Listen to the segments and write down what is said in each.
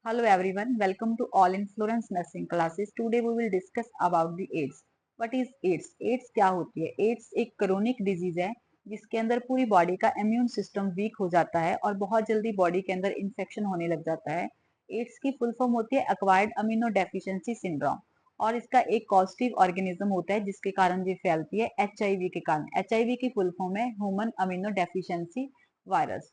Hello everyone, welcome to All in Florence Nursing Classes. Today we will discuss about the AIDS. What is AIDS? AIDS क्या होती है? AIDS एक chronic disease है जिसके अंदर पूरी बॉडी का इम्यून सिस्टम वीक हो जाता है और बहुत जल्दी बॉडी के अंदर इन्फेक्शन होने लग जाता है। एड्स की फुल फॉर्म होती है एक्वायर्ड अमीनो डेफिशिएंसी सिंड्रोम और इसका एक कॉजेटिव ऑर्गेनिज्म होता है जिसके कारण ये फैलती है एचआईवी के कारण। एचआईवी की फुल फॉर्म है human amino deficiency virus.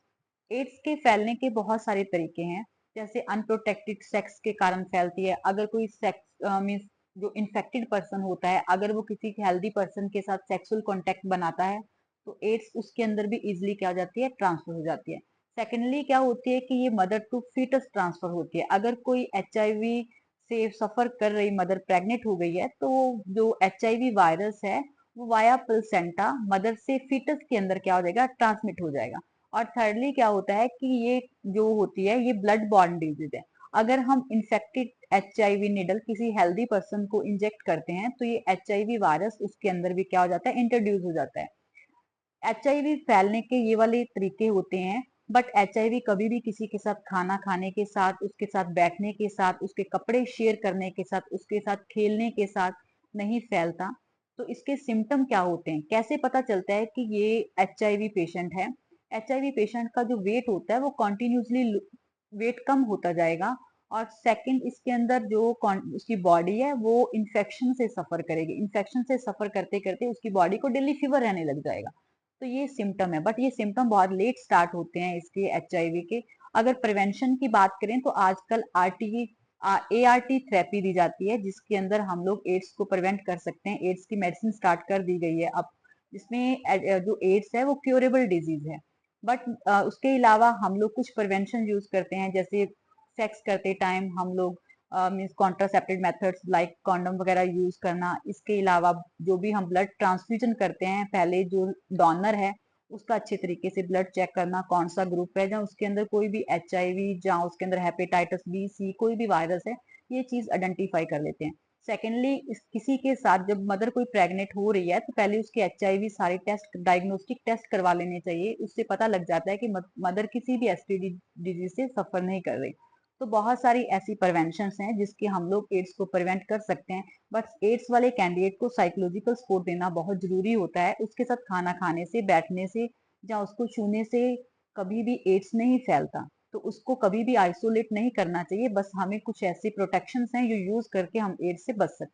AIDS के फैलने के बहुत सारे तरीके हैं, जैसे अनप्रोटेक्टेड सेक्स के कारण फैलती है। अगर कोई सेक्स मीन्स जो इन्फेक्टेड पर्सन होता है, अगर वो किसी हेल्दी पर्सन के साथ सेक्सुअल कांटेक्ट बनाता है तो एड्स उसके अंदर भी इजिली क्या हो जाती है, ट्रांसफर हो जाती है। सेकेंडली क्या होती है कि ये मदर टू फीटस ट्रांसफर होती है। अगर कोई एचआईवी से सफर कर रही मदर प्रेग्नेंट हो गई है तो जो एचआईवी वायरस है वो वाया प्लेसेंटा मदर से फीटस के अंदर क्या हो जाएगा, ट्रांसमिट हो जाएगा। और थर्डली क्या होता है कि ये जो होती है ये ब्लड बॉर्न डिजीज है। अगर हम इन्फेक्टेड एचआईवी निडल किसी हेल्दी पर्सन को इंजेक्ट करते हैं तो ये एचआईवी वायरस उसके अंदर भी क्या हो जाता है, इंट्रोड्यूस हो जाता है। एचआईवी फैलने के ये वाले तरीके होते हैं, बट एचआईवी कभी भी किसी के साथ खाना खाने के साथ, उसके साथ बैठने के साथ, उसके कपड़े शेयर करने के साथ, उसके साथ खेलने के साथ नहीं फैलता। तो इसके सिम्टम क्या होते हैं, कैसे पता चलता है कि ये एचआईवी पेशेंट है? एचआईवी पेशेंट का जो वेट होता है वो कॉन्टिन्यूसली वेट कम होता जाएगा। और सेकंड, इसके अंदर जो उसकी बॉडी है वो इन्फेक्शन से सफर करेगी। इन्फेक्शन से सफर करते करते उसकी बॉडी को डेली फीवर रहने लग जाएगा। तो ये सिम्टम है, बट ये सिम्टम बहुत लेट स्टार्ट होते हैं इसके एचआईवी के। अगर प्रिवेंशन की बात करें तो आजकल एआरटी थेरेपी दी जाती है जिसके अंदर हम लोग एड्स को प्रिवेंट कर सकते हैं। एड्स की मेडिसिन स्टार्ट कर दी गई है अब, जिसमें जो एड्स है वो क्योरेबल डिजीज है। बट उसके अलावा हम लोग कुछ प्रिवेंशन यूज करते हैं, जैसे सेक्स करते टाइम हम लोग means contraceptive methods like condom वगैरह यूज करना। इसके अलावा जो भी हम ब्लड ट्रांसफ्यूजन करते हैं, पहले जो डोनर है उसका अच्छे तरीके से ब्लड चेक करना कौन सा ग्रुप है, जहाँ उसके अंदर कोई भी एचआईवी, जहाँ उसके अंदर हेपेटाइटिस बी सी कोई भी वायरस है, ये चीज आइडेंटिफाई कर लेते हैं। सेकेंडली, किसी के साथ जब मदर कोई प्रेग्नेंट हो रही है तो पहले उसके एचआईवी सारे टेस्ट, डायग्नोस्टिक टेस्ट करवा लेने चाहिए। उससे पता लग जाता है कि मदर किसी भी एसटीडी डिजीज से सफर नहीं कर रही। तो बहुत सारी ऐसी प्रिवेंशन हैं जिसके हम लोग एड्स को प्रिवेंट कर सकते हैं। बट एड्स वाले कैंडिडेट को साइकोलॉजिकल सपोर्ट देना बहुत जरूरी होता है। उसके साथ खाना खाने से, बैठने से या उसको छूने से कभी भी एड्स नहीं फैलता। तो उसको कभी भी आइसोलेट नहीं करना चाहिए। बस हमें कुछ ऐसे प्रोटेक्शन हैं जो यूज करके हम एड्स से बच सकते हैं।